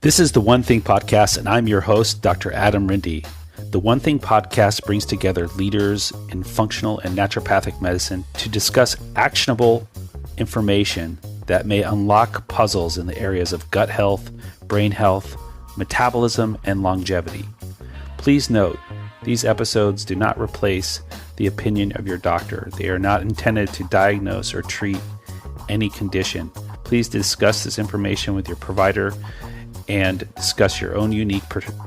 This is the One Thing Podcast, and I'm your host, Dr. Adam Rindy. The One Thing Podcast brings together leaders in functional and naturopathic medicine to discuss actionable information that may unlock puzzles in the areas of gut health, brain health, metabolism, and longevity. Please note, these episodes do not replace the opinion of your doctor. They are not intended to diagnose or treat any condition. Please discuss this information with your provider and discuss your own unique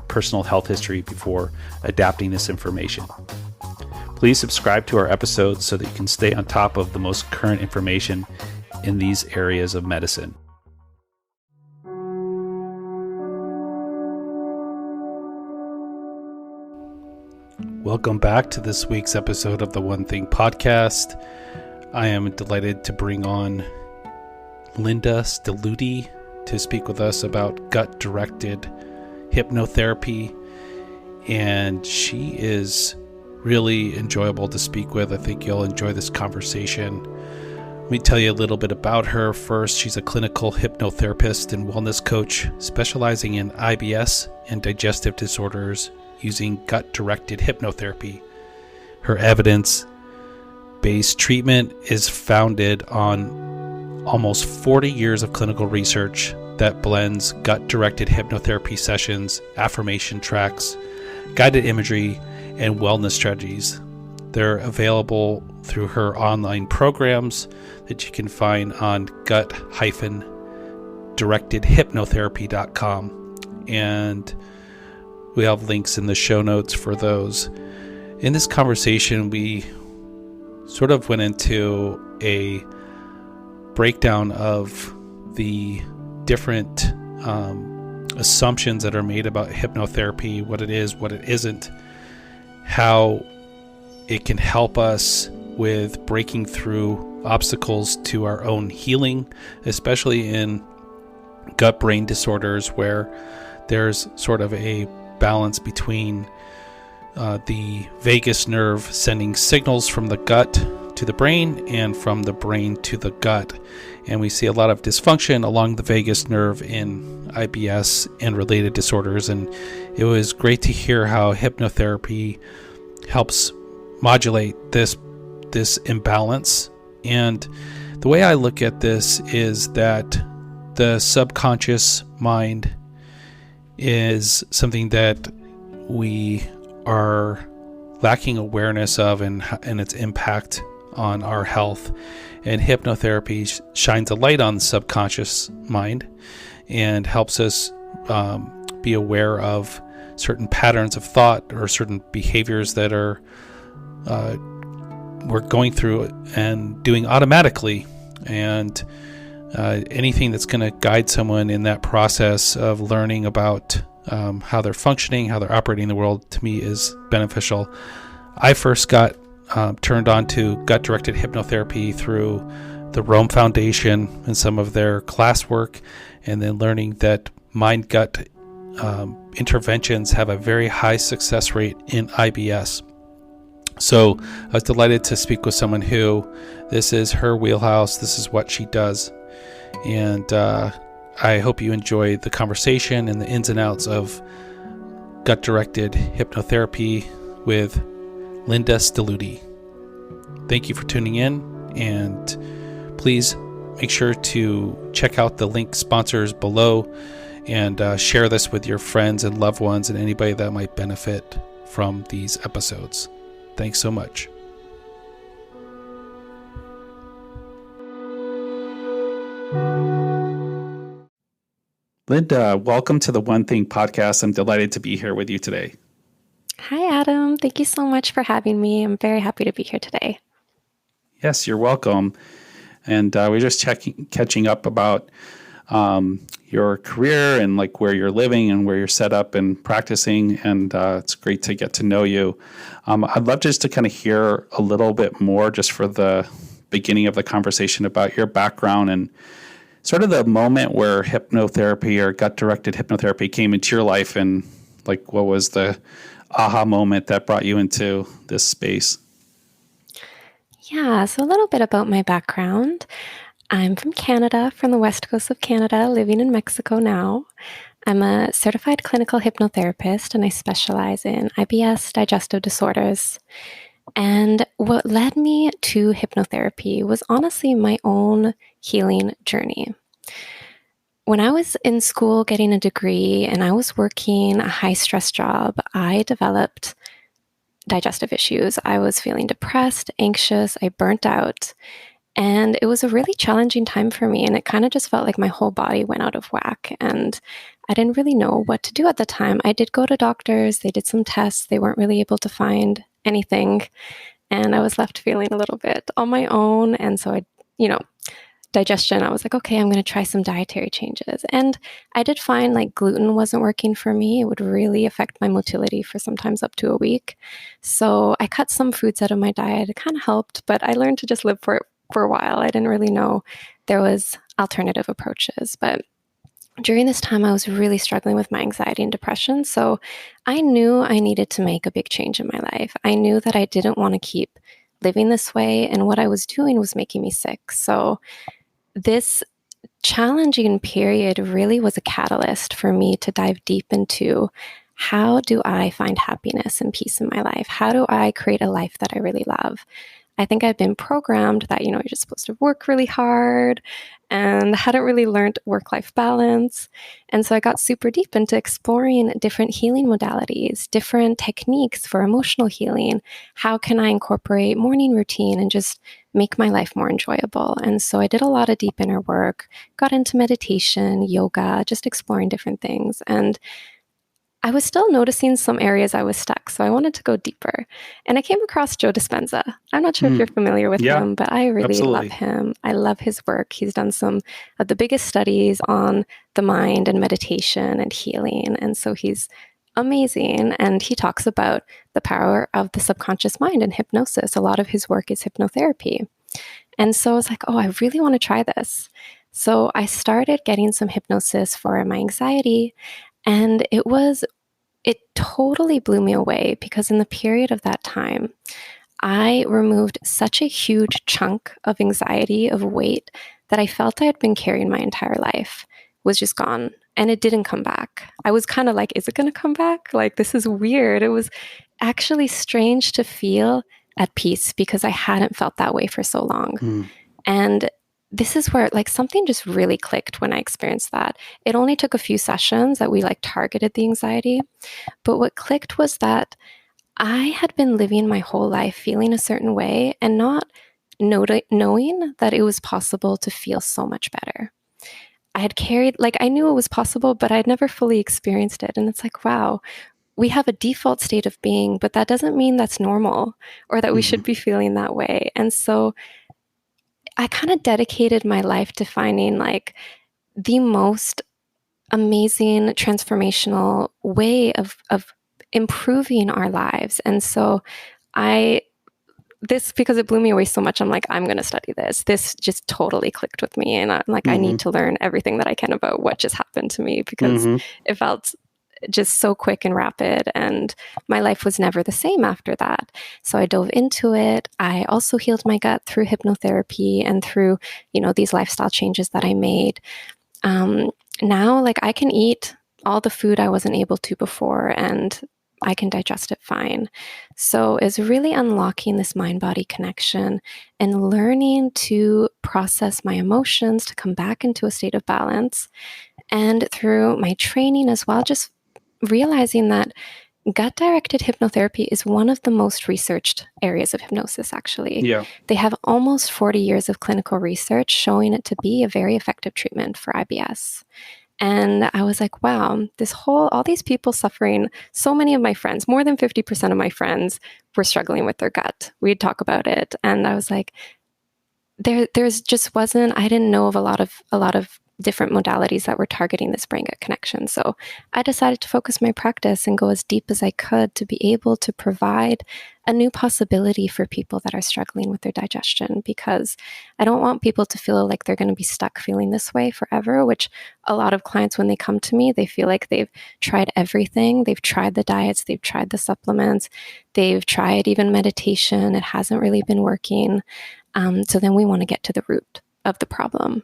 personal health history before adapting this information. Please subscribe to our episodes so that you can stay on top of the most current information in these areas of medicine. Welcome back to this week's episode of the One Thing Podcast. I am delighted to bring on Linda Stelluti to speak with us about gut-directed hypnotherapy, and she is really enjoyable to speak with. I think you'll enjoy this conversation. Let me tell you a little bit about her. First, she's a clinical hypnotherapist and wellness coach specializing in IBS and digestive disorders using gut-directed hypnotherapy. Her evidence-based treatment is founded on almost 40 years of clinical research that blends gut-directed hypnotherapy sessions, affirmation tracks, guided imagery, and wellness strategies. They're available through her online programs that you can find on gut-directedhypnotherapy.com. And we have links in the show notes for those. In this conversation, we sort of went into a breakdown of the different assumptions that are made about hypnotherapy, what it is, what it isn't, how it can help us with breaking through obstacles to our own healing, especially in gut-brain disorders where there's sort of a balance between the vagus nerve sending signals from the gut to the brain and from the brain to the gut. And we see a lot of dysfunction along the vagus nerve in IBS and related disorders. And it was great to hear how hypnotherapy helps modulate this imbalance. And the way I look at this is that the subconscious mind is something that we are lacking awareness of and its impact on our health. And hypnotherapy shines a light on the subconscious mind and helps us be aware of certain patterns of thought or certain behaviors that are we're going through and doing automatically. And anything that's going to guide someone in that process of learning about how they're functioning, how they're operating in the world, to me is beneficial. I first got turned on to gut-directed hypnotherapy through the Rome Foundation and some of their classwork, and then learning that mind-gut interventions have a very high success rate in IBS. So I was delighted to speak with someone who this is her wheelhouse, this is what she does, and I hope you enjoy the conversation and the ins and outs of gut-directed hypnotherapy with Linda Stelluti. Thank you for tuning in, and please make sure to check out the link sponsors below and share this with your friends and loved ones and anybody that might benefit from these episodes. Thanks so much. Linda, welcome to the One Thing Podcast. I'm delighted to be here with you today. Hi, Adam. Thank you so much for having me. I'm very happy to be here today. Yes, you're welcome. And we're just catching up about your career and like where you're living and where you're set up and practicing. And it's great to get to know you. I'd love just to kind of hear a little bit more just for the beginning of the conversation about your background and sort of the moment where hypnotherapy or gut-directed hypnotherapy came into your life, and like what was the aha moment that brought you into this space? Yeah, so a little bit about my background. I'm from Canada, from the west coast of Canada, living in Mexico now. I'm a certified clinical hypnotherapist and I specialize in IBS, digestive disorders. And what led me to hypnotherapy was honestly my own healing journey. When I was in school getting a degree and I was working a high stress job, I developed digestive issues. I was feeling depressed, anxious, I burnt out. And it was a really challenging time for me. And it kind of just felt like my whole body went out of whack. And I didn't really know what to do at the time. I did go to doctors, they did some tests, they weren't really able to find anything. And I was left feeling a little bit on my own. And so digestion, I was like, okay, I'm going to try some dietary changes. And I did find like gluten wasn't working for me. It would really affect my motility for sometimes up to a week. So I cut some foods out of my diet. It kind of helped, but I learned to just live for it for a while. I didn't really know there was alternative approaches. But during this time, I was really struggling with my anxiety and depression. So I knew I needed to make a big change in my life. I knew that I didn't want to keep living this way. And what I was doing was making me sick. So this challenging period really was a catalyst for me to dive deep into how do I find happiness and peace in my life? How do I create a life that I really love? I think I'd been programmed that, you're just supposed to work really hard and hadn't really learned work-life balance. And so I got super deep into exploring different healing modalities, different techniques for emotional healing. How can I incorporate morning routine and just make my life more enjoyable? And so I did a lot of deep inner work, got into meditation, yoga, just exploring different things. And I was still noticing some areas I was stuck, so I wanted to go deeper. And I came across Joe Dispenza. I'm not sure if you're familiar with him, but I really love him. I love his work. He's done some of the biggest studies on the mind and meditation and healing. And so he's amazing. And he talks about the power of the subconscious mind and hypnosis. A lot of his work is hypnotherapy. And so I was like, oh, I really want to try this. So I started getting some hypnosis for my anxiety. And it totally blew me away because in the period of that time, I removed such a huge chunk of anxiety, of weight that I felt I had been carrying my entire life was just gone. And it didn't come back. I was kind of like, is it going to come back? Like, this is weird. It was actually strange to feel at peace because I hadn't felt that way for so long. And this is where something just really clicked when I experienced that. It only took a few sessions that we targeted the anxiety. But what clicked was that I had been living my whole life feeling a certain way and not knowing that it was possible to feel so much better. I had carried, I knew it was possible, but I'd never fully experienced it. And it's like, wow, we have a default state of being, but that doesn't mean that's normal or that we should be feeling that way. And so I kind of dedicated my life to finding the most amazing transformational way of improving our lives. And so because it blew me away so much, I'm like, I'm going to study this. This just totally clicked with me. And I'm like, I need to learn everything that I can about what just happened to me because it felt just so quick and rapid. And my life was never the same after that. So I dove into it. I also healed my gut through hypnotherapy and through, these lifestyle changes that I made. Now, I can eat all the food I wasn't able to before and I can digest it fine. So it's really unlocking this mind-body connection and learning to process my emotions to come back into a state of balance. And through my training as well, just realizing that gut-directed hypnotherapy is one of the most researched areas of hypnosis, actually. Yeah. They have almost 40 years of clinical research showing it to be a very effective treatment for IBS. And I was like, wow, all these people suffering, so many of my friends, more than 50% of my friends were struggling with their gut. We'd talk about it. And I was like, there's just wasn't, I didn't know of a lot of different modalities that were targeting this brain gut connection. So I decided to focus my practice and go as deep as I could to be able to provide a new possibility for people that are struggling with their digestion, because I don't want people to feel like they're going to be stuck feeling this way forever, which a lot of clients, when they come to me, they feel like they've tried everything. They've tried the diets, they've tried the supplements, they've tried even meditation. It hasn't really been working. So then we want to get to the root of the problem.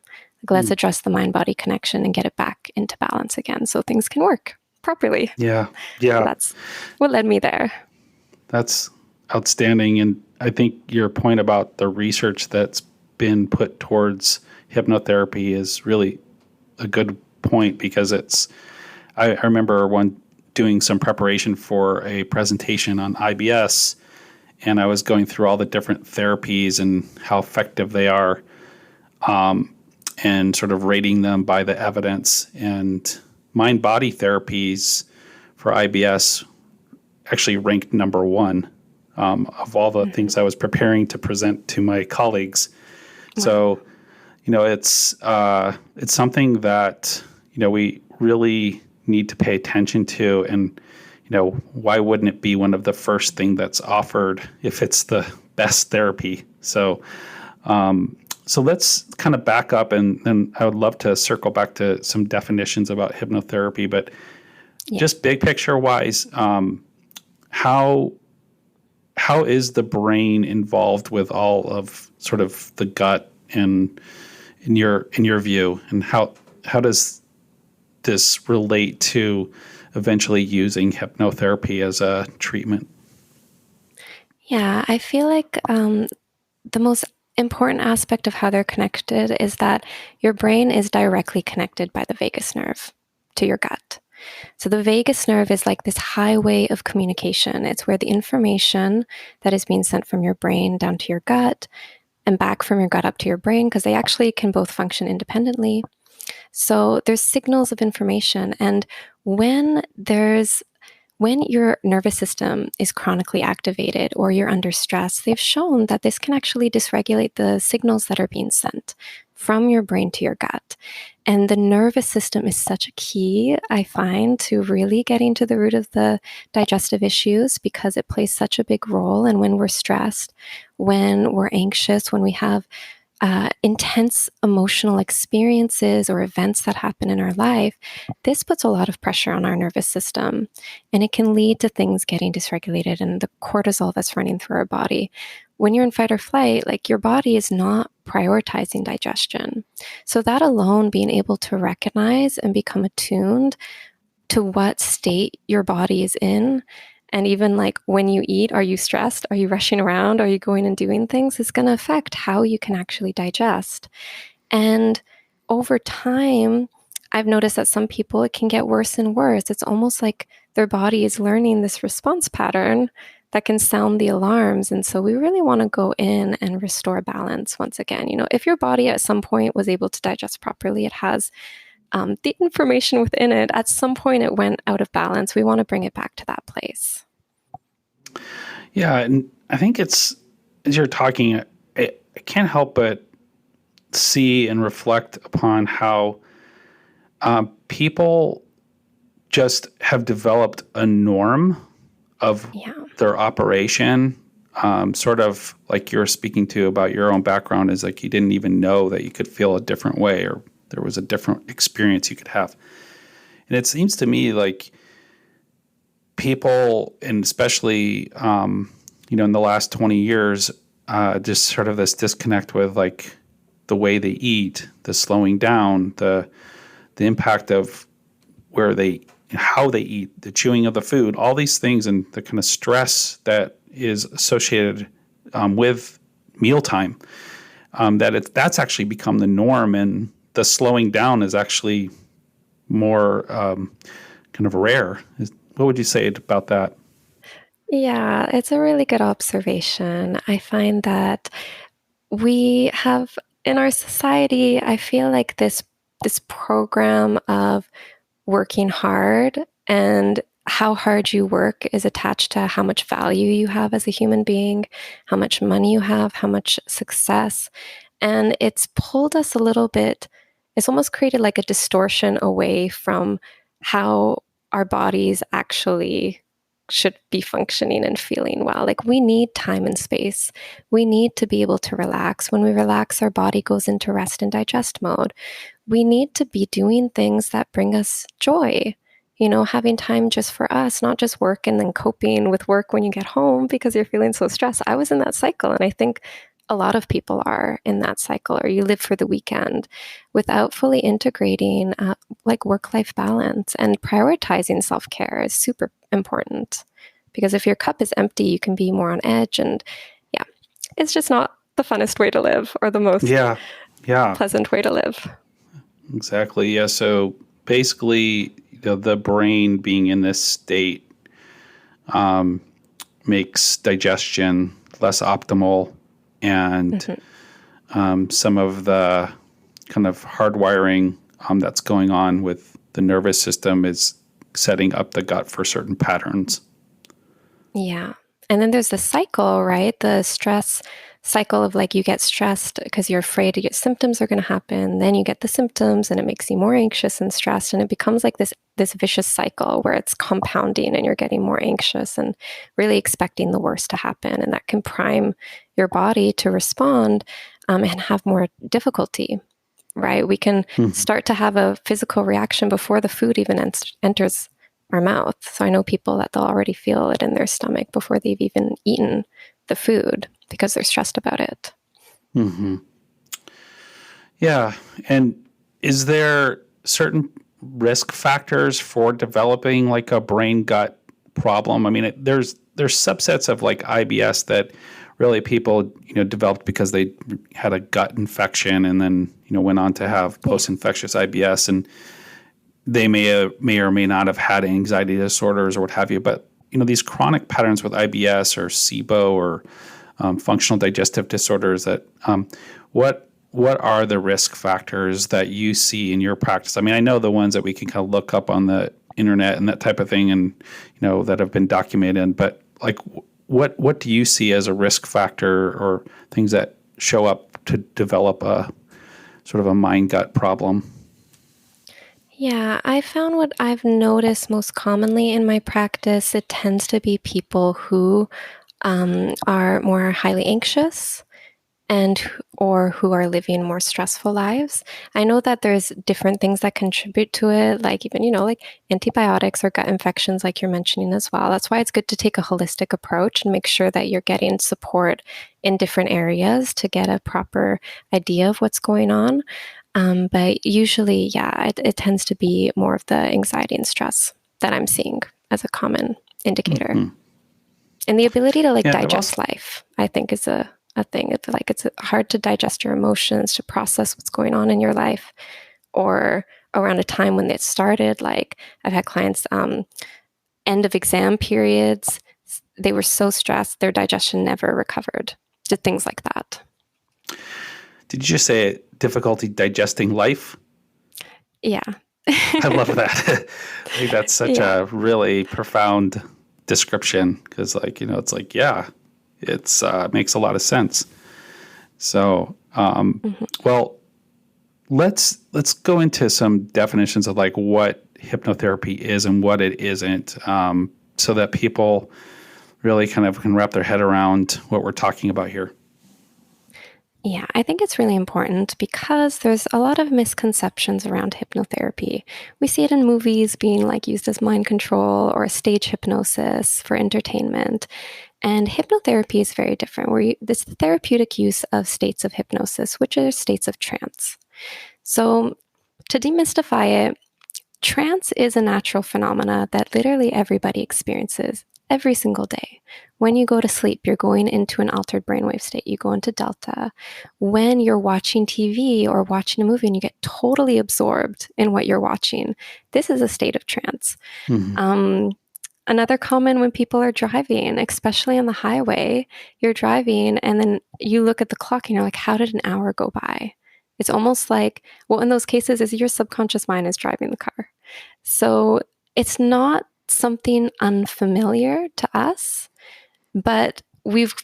Like, let's address the mind-body connection and get it back into balance again so things can work properly. Yeah. So that's what led me there. That's outstanding. And I think your point about the research that's been put towards hypnotherapy is really a good point, because I remember doing some preparation for a presentation on IBS, and I was going through all the different therapies and how effective they are, and sort of rating them by the evidence. And mind-body therapies for IBS actually ranked number one of all the things I was preparing to present to my colleagues. Wow. So, it's something that, we really need to pay attention to. And, why wouldn't it be one of the first things that's offered if it's the best therapy? So, so let's kind of back up, and then I would love to circle back to some definitions about hypnotherapy, but just big picture wise, how is the brain involved with all of sort of the gut, and in your view, and how does this relate to eventually using hypnotherapy as a treatment? Yeah, I feel like the most important aspect of how they're connected is that your brain is directly connected by the vagus nerve to your gut. So the vagus nerve is like this highway of communication. It's where the information that is being sent from your brain down to your gut and back from your gut up to your brain, because they actually can both function independently. So there's signals of information. And when your nervous system is chronically activated or you're under stress, they've shown that this can actually dysregulate the signals that are being sent from your brain to your gut. And the nervous system is such a key, I find, to really getting to the root of the digestive issues, because it plays such a big role. And when we're stressed, when we're anxious, when we have intense emotional experiences or events that happen in our life, this puts a lot of pressure on our nervous system, and it can lead to things getting dysregulated and the cortisol that's running through our body. When you're in fight or flight, like, your body is not prioritizing digestion. So that alone, being able to recognize and become attuned to what state your body is in, and even like when you eat, are you stressed? Are you rushing around? Are you going and doing things? It's going to affect how you can actually digest. And over time, I've noticed that some people, it can get worse and worse. It's almost like their body is learning this response pattern that can sound the alarms. And so we really want to go in and restore balance once again. If your body at some point was able to digest properly, it has the information within it. At some point it went out of balance. We want to bring it back to that place. Yeah, and I think as you're talking, I can't help but see and reflect upon how people just have developed a norm of their operation. Sort of like you're speaking to about your own background, is like you didn't even know that you could feel a different way, or there was a different experience you could have. And it seems to me like people, and especially, in the last 20 years, just sort of this disconnect with like the way they eat, the slowing down, the impact of how they eat, the chewing of the food, all these things, and the kind of stress that is associated with mealtime, that's actually become the norm, and the slowing down is actually more kind of rare. What would you say about that? Yeah, it's a really good observation. I find that we have in our society, I feel like this program of working hard, and how hard you work is attached to how much value you have as a human being, how much money you have, how much success. And it's pulled us a little bit, it's almost created like a distortion away from how our bodies actually should be functioning and feeling well. Like, we need time and space. We need to be able to relax. When we relax, our body goes into rest and digest mode. We need to be doing things that bring us joy. Having time just for us, not just work and then coping with work when you get home because you're feeling so stressed. I was in that cycle, and I think a lot of people are in that cycle, or you live for the weekend without fully integrating like work-life balance. And prioritizing self-care is super important, because if your cup is empty, you can be more on edge. And yeah, it's just not the funnest way to live, or the most pleasant way to live. Exactly. Yeah. So basically, the brain being in this state makes digestion less optimal, and some of the kind of hardwiring that's going on with the nervous system is setting up the gut for certain patterns. Yeah. And then there's the cycle, right? The stress cycle of like, you get stressed because you're afraid your symptoms are going to happen. Then you get the symptoms and it makes you more anxious and stressed. And it becomes like this vicious cycle where it's compounding and you're getting more anxious and really expecting the worst to happen. And that can prime your body to respond and have more difficulty, right? We can start to have a physical reaction before the food even enters our mouth. So I know people that they'll already feel it in their stomach before they've even eaten the food because they're stressed about it. Mm-hmm. Yeah. And is there certain risk factors for developing like a brain gut problem? I mean, there's subsets of like IBS that really people, developed because they had a gut infection and then, went on to have post-infectious IBS, and they may or may not have had anxiety disorders or what have you. But, these chronic patterns with IBS or SIBO or functional digestive disorders, that what are the risk factors that you see in your practice? I mean, I know the ones that we can kind of look up on the internet and that type of thing, and, that have been documented, but like what do you see as a risk factor or things that show up to develop a sort of a mind-gut problem? Yeah, I found what I've noticed most commonly in my practice, it tends to be people who are more highly anxious or who are living more stressful lives. I know that there's different things that contribute to it, like even, like antibiotics or gut infections, like you're mentioning as well. That's why it's good to take a holistic approach and make sure that you're getting support in different areas to get a proper idea of what's going on. But usually, it tends to be more of the anxiety and stress that I'm seeing as a common indicator. Mm-hmm. And the ability to digest life, I think, is a thing. It's like it's hard to digest your emotions, to process what's going on in your life, or around a time when it started. Like I've had clients, end of exam periods, they were so stressed, their digestion never recovered. Did things like that. Did you just say difficulty digesting life? Yeah. I love that. I think that's such a really profound description, because it's like, it's makes a lot of sense. So, well, let's go into some definitions of like what hypnotherapy is and what it isn't, so that people really kind of can wrap their head around what we're talking about here. Yeah, I think it's really important because there's a lot of misconceptions around hypnotherapy. We see it in movies being used as mind control or stage hypnosis for entertainment. And hypnotherapy is very different. This is the therapeutic use of states of hypnosis, which are states of trance. So to demystify it, trance is a natural phenomena that literally everybody experiences every single day. When you go to sleep, you're going into an altered brainwave state. You go into delta. When you're watching TV or watching a movie and you get totally absorbed in what you're watching, this is a state of trance. Mm-hmm. Another common when people are driving, especially on the highway, you're driving and then you look at the clock and you're like, how did an hour go by? It's almost like, well, in those cases, is your subconscious mind is driving the car. So it's not something unfamiliar to us, but we've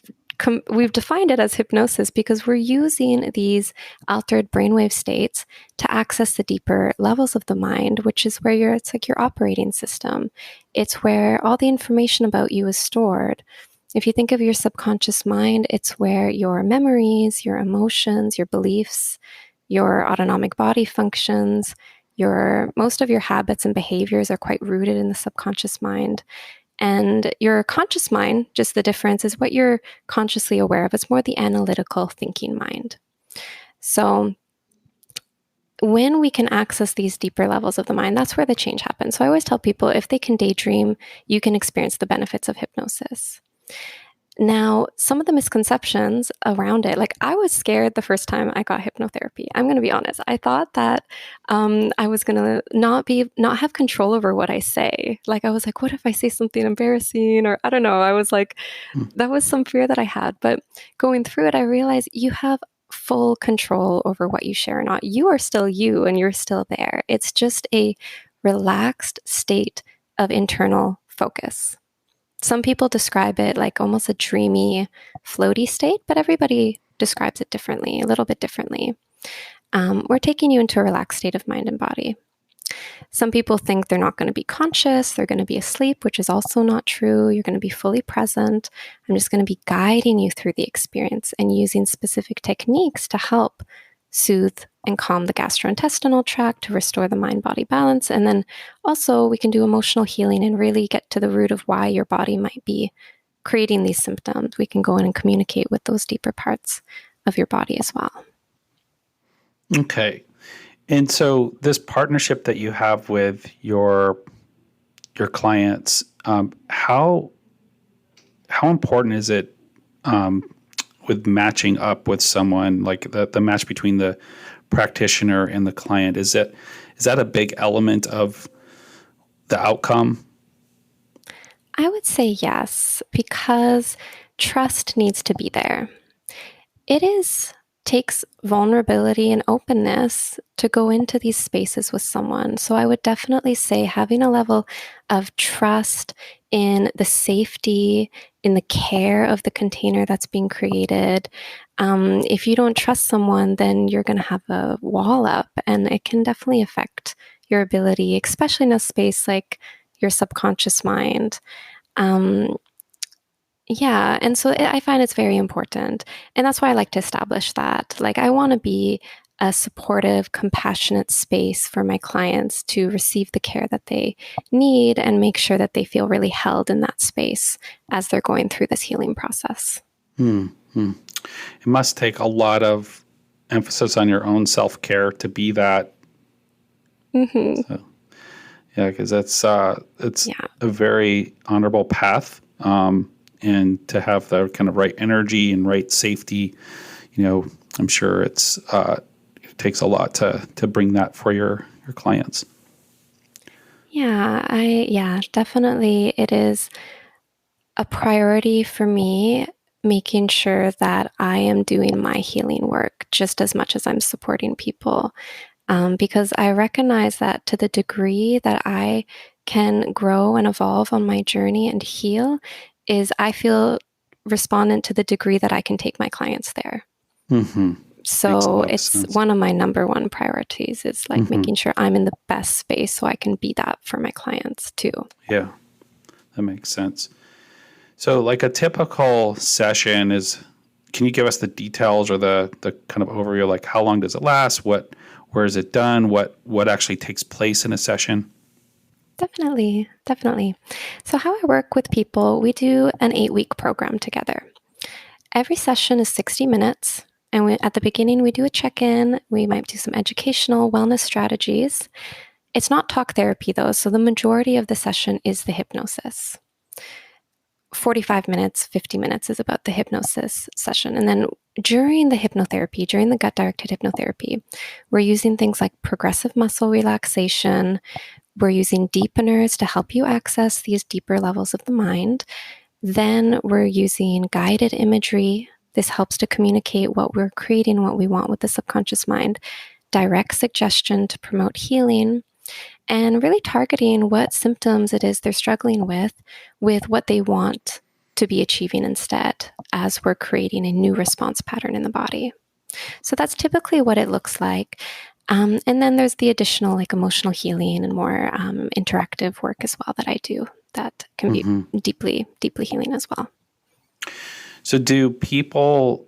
defined it as hypnosis because we're using these altered brainwave states to access the deeper levels of the mind, which is where it's like your operating system. It's where all the information about you is stored. If you think of your subconscious mind, it's where your memories, your emotions, your beliefs, your autonomic body functions, most of your habits and behaviors are quite rooted in the subconscious mind. And your conscious mind, just the difference is what you're consciously aware of. It's more the analytical thinking mind. So when we can access these deeper levels of the mind, that's where the change happens. So I always tell people, if they can daydream, you can experience the benefits of hypnosis. Now, some of the misconceptions around it, like I was scared the first time I got hypnotherapy. I'm going to be honest. I thought that I was going to not have control over what I say. Like I was like, what if I say something embarrassing? Or I don't know. I was like, that was some fear that I had. But going through it, I realized you have full control over what you share or not. You are still you and you're still there. It's just a relaxed state of internal focus. Some people describe it like almost a dreamy, floaty state, but everybody describes it differently, a little bit differently. We're taking you into a relaxed state of mind and body. Some people think they're not going to be conscious, they're going to be asleep, which is also not true. You're going to be fully present. I'm just going to be guiding you through the experience and using specific techniques to help soothe and calm the gastrointestinal tract to restore the mind-body balance. And then also we can do emotional healing and really get to the root of why your body might be creating these symptoms. We can go in and communicate with those deeper parts of your body as well. Okay. And so this partnership that you have with your clients, how important is it with matching up with someone, like the match between the practitioner and the client? Is that a big element of the outcome? I would say yes, because trust needs to be there. Takes vulnerability and openness to go into these spaces with someone. So I would definitely say having a level of trust in the safety, in the care of the container that's being created. If you don't trust someone, then you're going to have a wall up, and it can definitely affect your ability, especially in a space like your subconscious mind. Yeah. And so I find it's very important. And that's why I like to establish that. Like, I want to be a supportive, compassionate space for my clients to receive the care that they need and make sure that they feel really held in that space as they're going through this healing process. Mm-hmm. It must take a lot of emphasis on your own self-care to be that. Mm-hmm. So, yeah, because it's a very honorable path. And to have the kind of right energy and right safety, I'm sure it takes a lot to bring that for your clients. Yeah, definitely. It is a priority for me, making sure that I am doing my healing work just as much as I'm supporting people. Because I recognize that to the degree that I can grow and evolve on my journey and heal is I feel respondent to the degree that I can take my clients there. Mm-hmm. So it's one of my number one priorities is like making sure I'm in the best space so I can be that for my clients too. Yeah, that makes sense. So like a typical session can you give us the details or the kind of overview, like how long does it last? Where is it done? What actually takes place in a session? Definitely. So how I work with people, we do an 8-week program together. Every session is 60 minutes. And at the beginning, we do a check-in. We might do some educational wellness strategies. It's not talk therapy, though. So the majority of the session is the hypnosis. 45 minutes, 50 minutes is about the hypnosis session. And then during the hypnotherapy, during the gut-directed hypnotherapy, we're using things like progressive muscle relaxation. We're using deepeners to help you access these deeper levels of the mind. Then we're using guided imagery. This helps to communicate what we're creating, what we want with the subconscious mind. Direct suggestion to promote healing. And really targeting what symptoms it is they're struggling with what they want to be achieving instead, as we're creating a new response pattern in the body. So that's typically what it looks like. And then there's the additional like emotional healing and more interactive work as well that I do that can be deeply, deeply healing as well. So do people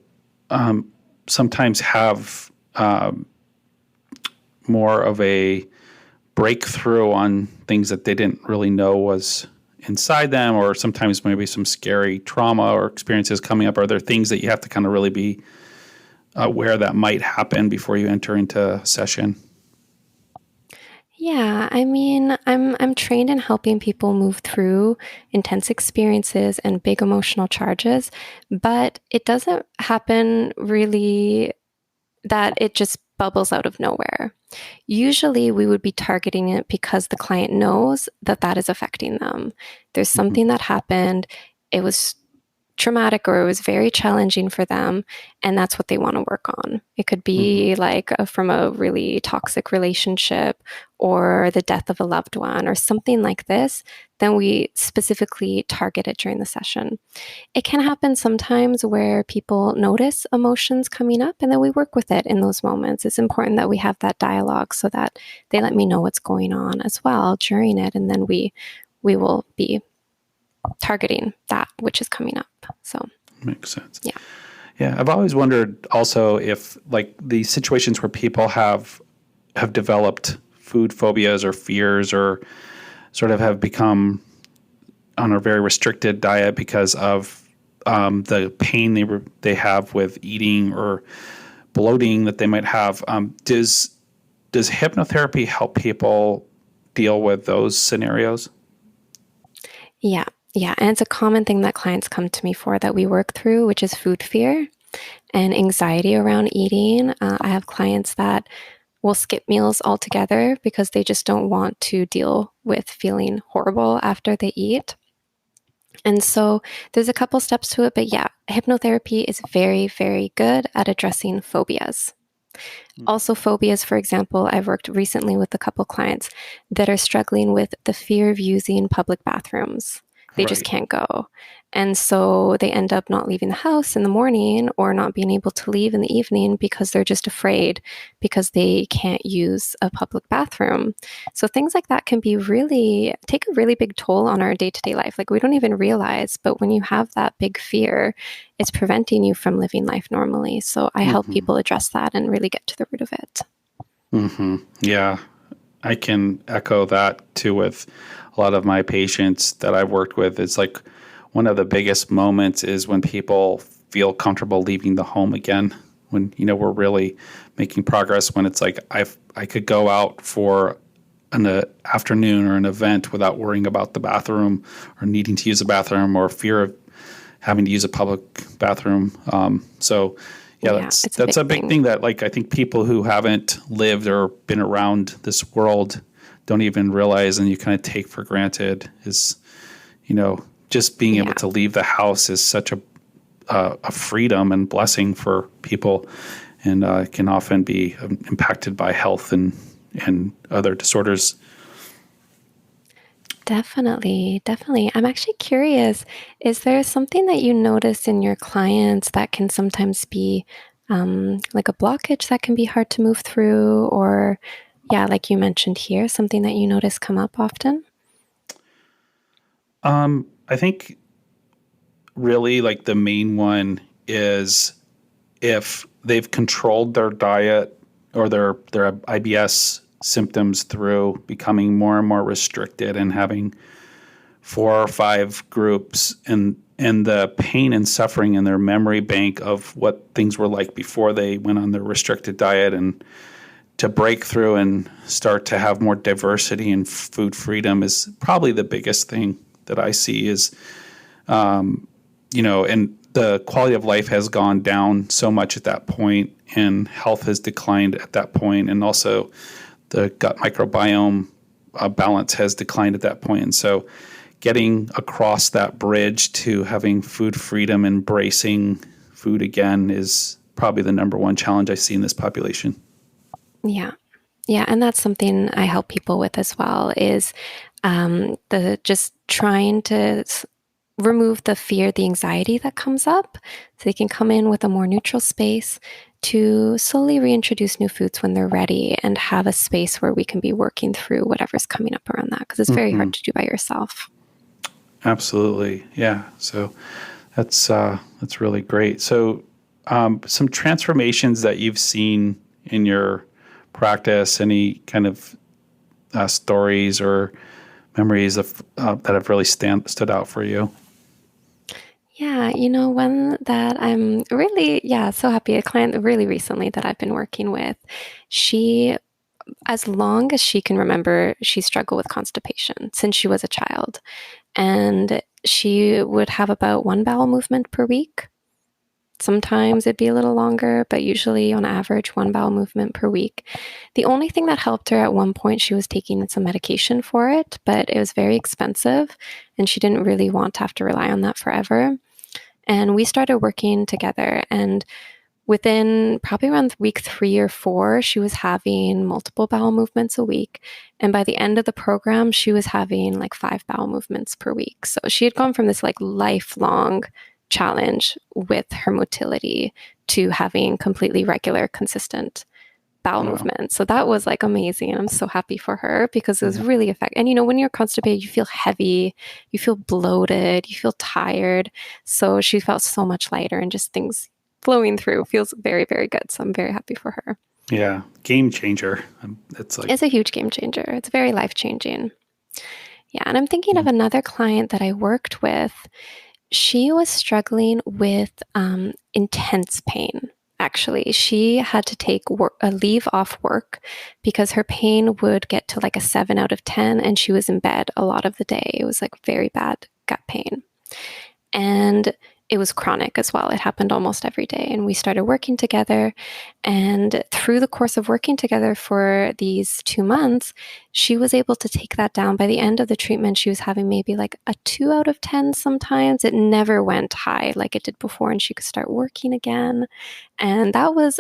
sometimes have more of a breakthrough on things that they didn't really know was inside them, or sometimes maybe some scary trauma or experiences coming up? Are there things that you have to kind of really be aware that might happen before you enter into a session? Yeah, I mean, I'm trained in helping people move through intense experiences and big emotional charges, but it doesn't happen really that it just bubbles out of nowhere. Usually, we would be targeting it because the client knows that that is affecting them. There's something that happened, it was traumatic or it was very challenging for them, and that's what they want to work on. It could be like from a really toxic relationship or the death of a loved one or something like this. Then we specifically target it during the session. It can happen sometimes where people notice emotions coming up and then we work with it in those moments. It's important that we have that dialogue so that they let me know what's going on as well during it, and then we will be targeting that which is coming up. So Makes sense. yeah. Yeah, I've always wondered also if like the situations where people have developed food phobias or fears, or sort of have become on a very restricted diet because of the pain they have with eating or bloating that they might have. Does hypnotherapy help people deal with those scenarios? Yeah. Yeah. And it's a common thing that clients come to me for that we work through, which is food fear and anxiety around eating. I have clients that will skip meals altogether because they just don't want to deal with feeling horrible after they eat. And so there's a couple steps to it, but yeah, hypnotherapy is very, very good at addressing phobias. Also, phobias, for example, I've worked recently with a couple clients that are struggling with the fear of using public bathrooms. They just Right. can't go. And so they end up not leaving the house in the morning or not being able to leave in the evening because they're just afraid because they can't use a public bathroom. So things like that can be take a really big toll on our day-to-day life. Like we don't even realize, but when you have that big fear, it's preventing you from living life normally. So I help people address that and really get to the root of it. Yeah, I can echo that too with a lot of my patients that I've worked with. It's like one of the biggest moments is when people feel comfortable leaving the home again, when, we're really making progress, when it's like I could go out for an afternoon or an event without worrying about the bathroom or needing to use a bathroom or fear of having to use a public bathroom. That's a big thing that, like, I think people who haven't lived or been around this world don't even realize, and you kind of take for granted, is, just being able to leave the house is such a freedom and blessing for people, and can often be impacted by health and other disorders. Definitely, definitely. I'm actually curious, is there something that you notice in your clients that can sometimes be like a blockage that can be hard to move through? Or, yeah, like you mentioned here, something that you notice come up often? I think really like the main one is if they've controlled their diet or their IBS symptoms through becoming more and more restricted and having 4 or 5 groups, and the pain and suffering in their memory bank of what things were like before they went on their restricted diet, and to break through and start to have more diversity and food freedom is probably the biggest thing that I see is, and the quality of life has gone down so much at that point, and health has declined at that point, and also the gut microbiome balance has declined at that point. And so getting across that bridge to having food freedom, embracing food again, is probably the number one challenge I see in this population. Yeah. Yeah. And that's something I help people with as well is the just trying to remove the fear, the anxiety that comes up so they can come in with a more neutral space to slowly reintroduce new foods when they're ready and have a space where we can be working through whatever's coming up around that, because it's very hard to do by yourself. Absolutely. Yeah. So that's really great. So some transformations that you've seen in your practice, any kind of stories or memories of that have really stood out for you? Yeah, one that I'm really, so happy, a client really recently that I've been working with, she, as long as she can remember, she struggled with constipation since she was a child. And she would have about one bowel movement per week. Sometimes it'd be a little longer, but usually on average, one bowel movement per week. The only thing that helped her at one point, she was taking some medication for it, but it was very expensive and she didn't really want to have to rely on that forever. And we started working together, and within probably around week 3 or 4, she was having multiple bowel movements a week. And by the end of the program, she was having like 5 bowel movements per week. So she had gone from this like lifelong challenge with her motility to having completely regular, consistent bowel movement. So that was like amazing. I'm so happy for her because it was really effective. And when you're constipated, you feel heavy, you feel bloated, you feel tired. So she felt so much lighter, and just things flowing through feels very, very good. So I'm very happy for her. Yeah. Game changer. It's a huge game changer. It's very life-changing. Yeah. And I'm thinking of another client that I worked with. She was struggling with intense pain. Actually, she had to take a leave off work because her pain would get to like a 7 out of 10, and she was in bed a lot of the day. It was like very bad gut pain. And it was chronic as well. It happened almost every day. And we started working together. And through the course of working together for these 2 months, she was able to take that down. By the end of the treatment, she was having maybe like a 2 out of 10 sometimes. It never went high like it did before, and she could start working again. And that was,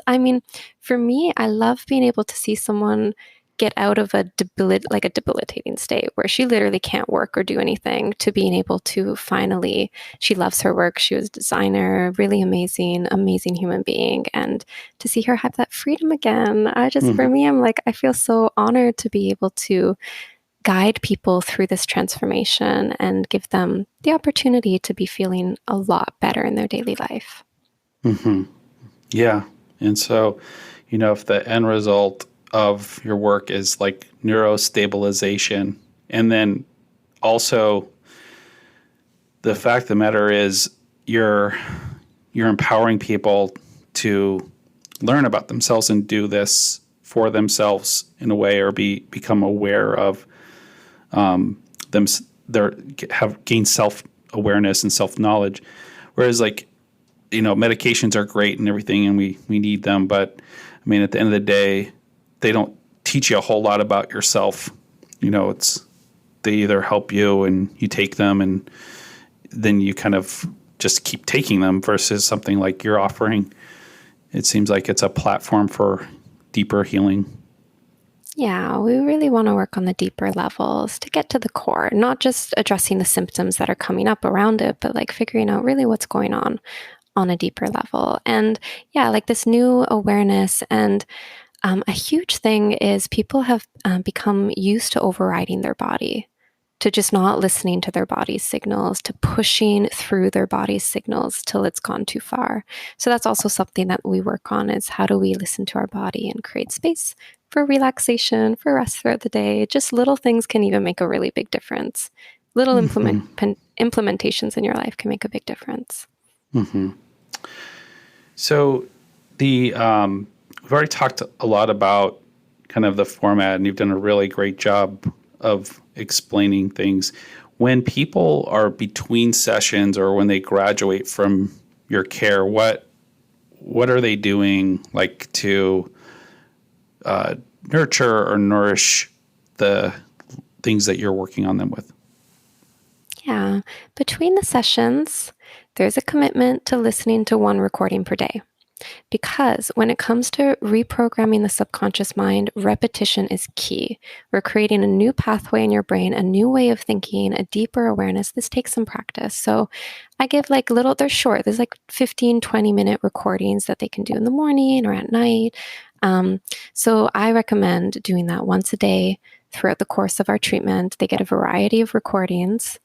for me, I love being able to see someone get out of a debilitating state where she literally can't work or do anything, to being able to finally, she loves her work. She was a designer, really amazing human being. And to see her have that freedom again, for me, I'm like, I feel so honored to be able to guide people through this transformation and give them the opportunity to be feeling a lot better in their daily life. Yeah. And so, if the end result of your work is like neurostabilization, and then also the fact of the matter is you're empowering people to learn about themselves and do this for themselves in a way, or become aware of gain self-awareness and self-knowledge. Whereas medications are great and everything, and we need them, but at the end of the day, they don't teach you a whole lot about yourself. They either help you and you take them, and then you kind of just keep taking them, versus something like you're offering. It seems like it's a platform for deeper healing. Yeah, we really want to work on the deeper levels to get to the core, not just addressing the symptoms that are coming up around it, but like figuring out really what's going on a deeper level. And yeah, like this new awareness. And a huge thing is people have become used to overriding their body, to just not listening to their body's signals, to pushing through their body's signals till it's gone too far. So that's also something that we work on, is how do we listen to our body and create space for relaxation, for rest throughout the day. Just little things can even make a really big difference. Little implementations in your life can make a big difference. So we've already talked a lot about kind of the format, and you've done a really great job of explaining things. When people are between sessions, or when they graduate from your care, what are they doing to nurture or nourish the things that you're working on them with? Yeah. Between the sessions, there's a commitment to listening to 1 recording per day. Because when it comes to reprogramming the subconscious mind, repetition is key. We're creating a new pathway in your brain, a new way of thinking, a deeper awareness. This takes some practice. So I give they're short. There's 15, 20-minute recordings that they can do in the morning or at night. So I recommend doing that once a day throughout the course of our treatment. They get a variety of recordings.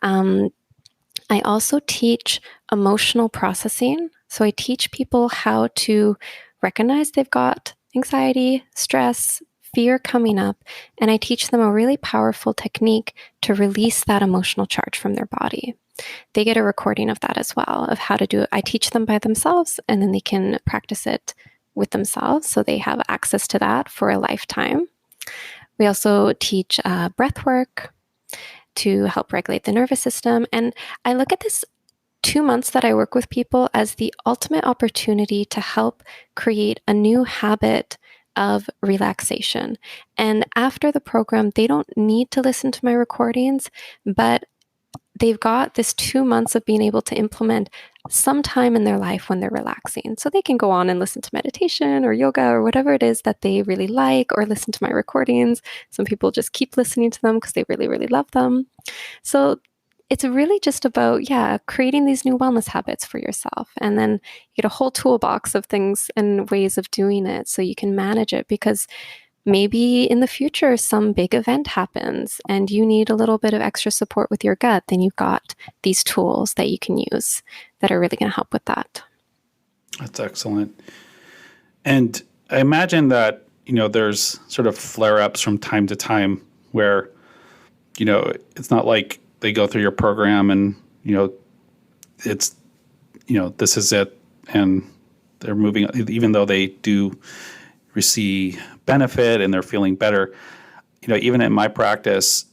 I also teach emotional processing. So I teach people how to recognize they've got anxiety, stress, fear coming up, and I teach them a really powerful technique to release that emotional charge from their body. They get a recording of that as well, of how to do it. I teach them by themselves, and then they can practice it with themselves, so they have access to that for a lifetime. We also teach breath work to help regulate the nervous system. And I look at this 2 months that I work with people as the ultimate opportunity to help create a new habit of relaxation. And after the program, they don't need to listen to my recordings, but they've got this 2 months of being able to implement some time in their life when they're relaxing. So they can go on and listen to meditation or yoga or whatever it is that they really like, or listen to my recordings. Some people just keep listening to them because they really, really love them. So it's really just about, creating these new wellness habits for yourself. And then you get a whole toolbox of things and ways of doing it so you can manage it, because maybe in the future some big event happens and you need a little bit of extra support with your gut. Then you've got these tools that you can use that are really going to help with that. That's excellent. And I imagine that, there's sort of flare-ups from time to time where, it's not like they go through your program and, it's, this is it. And they're moving, even though they do receive benefit and they're feeling better. Even in my practice,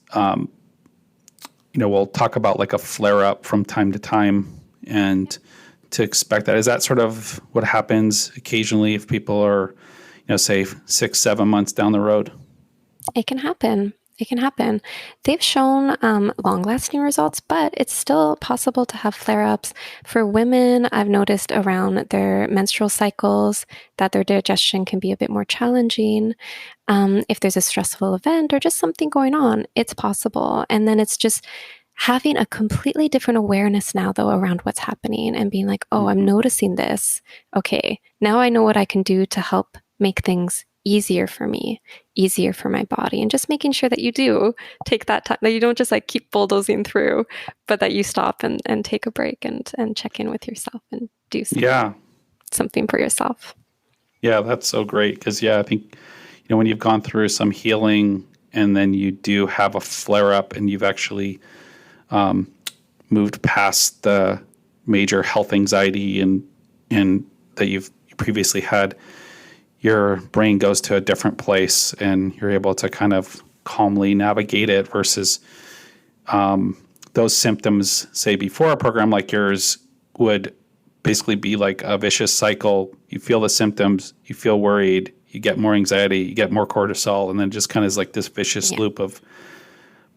we'll talk about like a flare up from time to time, and to expect that. Is that sort of what happens occasionally if people are, say 6-7 months down the road? It can happen. They've shown long-lasting results, but it's still possible to have flare-ups. For women, I've noticed around their menstrual cycles that their digestion can be a bit more challenging. If there's a stressful event or just something going on, it's possible. And then it's just having a completely different awareness now, though, around what's happening and being like, oh, I'm noticing this. Okay, now I know what I can do to help make things easier for me, easier for my body, and just making sure that you do take that time, that you don't just like keep bulldozing through, but that you stop and take a break and check in with yourself and do something for yourself. Yeah, that's so great. Because I think, when you've gone through some healing and then you do have a flare up and you've actually moved past the major health anxiety and that you've previously had, your brain goes to a different place and you're able to kind of calmly navigate it, versus those symptoms, say before a program like yours, would basically be like a vicious cycle. You feel the symptoms, you feel worried, you get more anxiety, you get more cortisol, and then just kind of is like this vicious loop of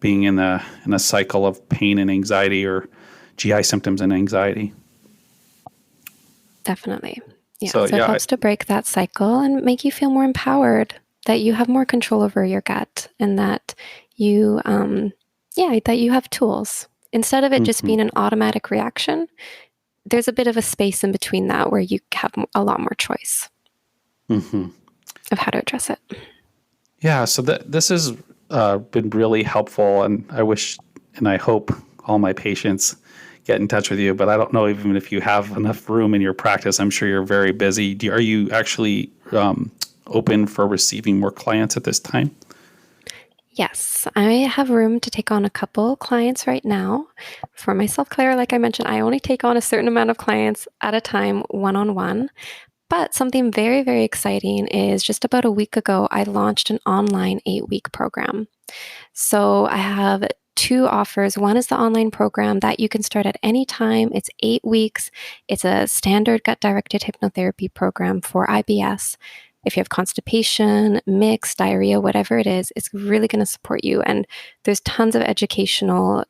being in a cycle of pain and anxiety, or GI symptoms and anxiety. Definitely. Yeah, so it helps to break that cycle and make you feel more empowered, that you have more control over your gut, and that you, that you have tools. Instead of it just being an automatic reaction, there's a bit of a space in between that where you have a lot more choice of how to address it. Yeah, so this has been really helpful, and I wish and I hope all my patients get in touch with you, but I don't know even if you have enough room in your practice. I'm sure you're very busy. Are you actually open for receiving more clients at this time? Yes, I have room to take on a couple clients right now. For myself, Claire, like I mentioned, I only take on a certain amount of clients at a time, one-on-one. But something very, very exciting is just about a week ago, I launched an online 8-week program. So I have 2 offers. One is the online program that you can start at any time. It's 8 weeks. It's a standard gut-directed hypnotherapy program for IBS. If you have constipation, mixed, diarrhea, whatever it is, it's really going to support you. And there's tons of educational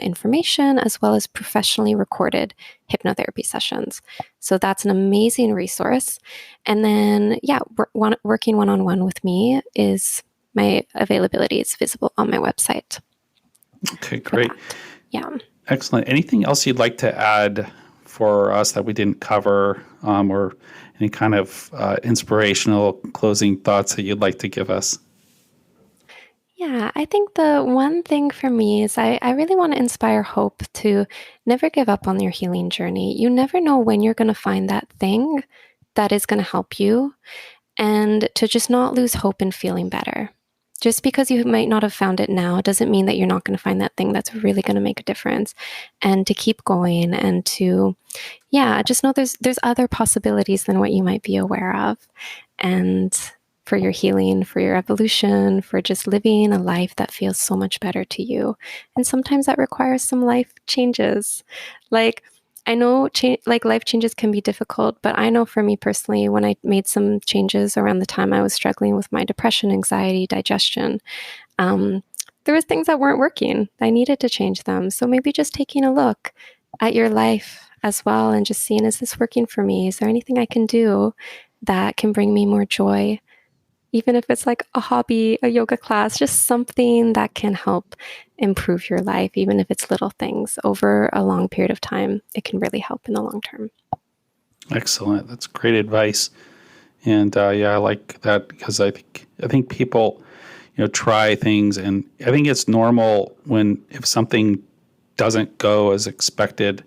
information, as well as professionally recorded hypnotherapy sessions. So that's an amazing resource. And then, working one-on-one with me is my availability. It's visible on my website. Okay, great. Yeah. Excellent. Anything else you'd like to add for us that we didn't cover, or any kind of inspirational closing thoughts that you'd like to give us? Yeah, I think the one thing for me is I really want to inspire hope to never give up on your healing journey. You never know when you're going to find that thing that is going to help you. and to just not lose hope in feeling better. Just because you might not have found it now doesn't mean that you're not going to find that thing that's really going to make a difference. And to keep going and to, just know there's other possibilities than what you might be aware of. And for your healing, for your evolution, for just living a life that feels so much better to you. And sometimes that requires some life changes. Like, I know life changes can be difficult, but I know for me personally, when I made some changes around the time I was struggling with my depression, anxiety, digestion, there was things that weren't working. I needed to change them. So maybe just taking a look at your life as well and just seeing, is this working for me? Is there anything I can do that can bring me more joy? Even if it's like a hobby, a yoga class, just something that can help improve your life, even if it's little things over a long period of time, it can really help in the long term. Excellent. That's great advice. And I like that because I think people, try things, and I think it's normal if something doesn't go as expected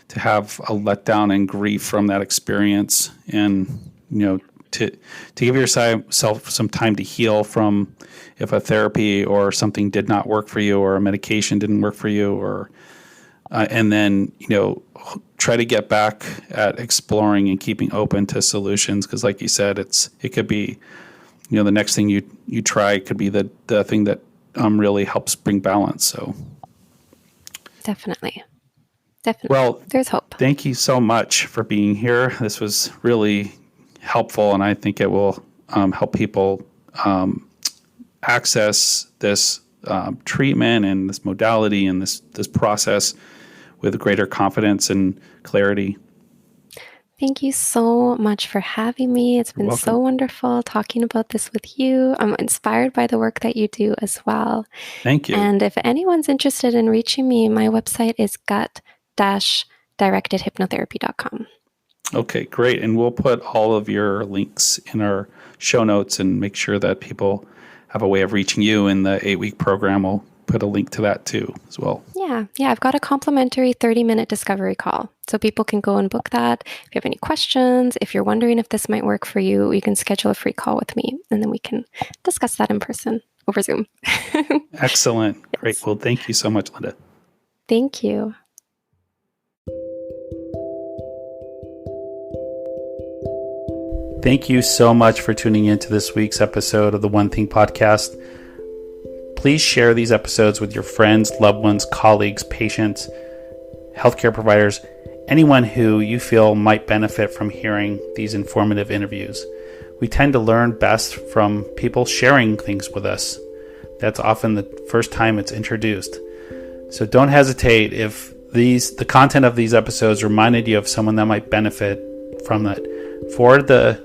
to have a letdown and grief from that experience, and to give yourself some time to heal from if a therapy or something did not work for you, or a medication didn't work for you, or and then try to get back at exploring and keeping open to solutions, because like you said, it could be the next thing you try could be the thing that really helps bring balance. So definitely. Well, there's hope. Thank you so much for being here. This was really helpful, and I think it will help people access this treatment and this modality and this process with greater confidence and clarity. Thank you so much for having me. It's been so wonderful talking about this with you. I'm inspired by the work that you do as well. Thank you. And if anyone's interested in reaching me, my website is gut-directedhypnotherapy.com. Okay, great. And we'll put all of your links in our show notes and make sure that people have a way of reaching you in the 8-week program. We'll put a link to that too as well. Yeah. I've got a complimentary 30-minute discovery call. So people can go and book that. If you have any questions, if you're wondering if this might work for you, you can schedule a free call with me, and then we can discuss that in person over Zoom. Excellent. Yes. Great. Well, thank you so much, Linda. Thank you. Thank you so much for tuning into this week's episode of the One Thing Podcast. Please share these episodes with your friends, loved ones, colleagues, patients, healthcare providers, anyone who you feel might benefit from hearing these informative interviews. We tend to learn best from people sharing things with us. That's often the first time it's introduced. So don't hesitate if the content of these episodes reminded you of someone that might benefit from that. Forward the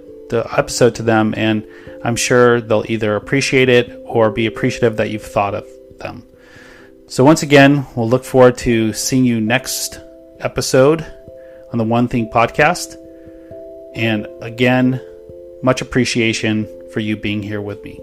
episode to them, and I'm sure they'll either appreciate it or be appreciative that you've thought of them. So once again, we'll look forward to seeing you next episode on the One Thing Podcast. And again, much appreciation for you being here with me.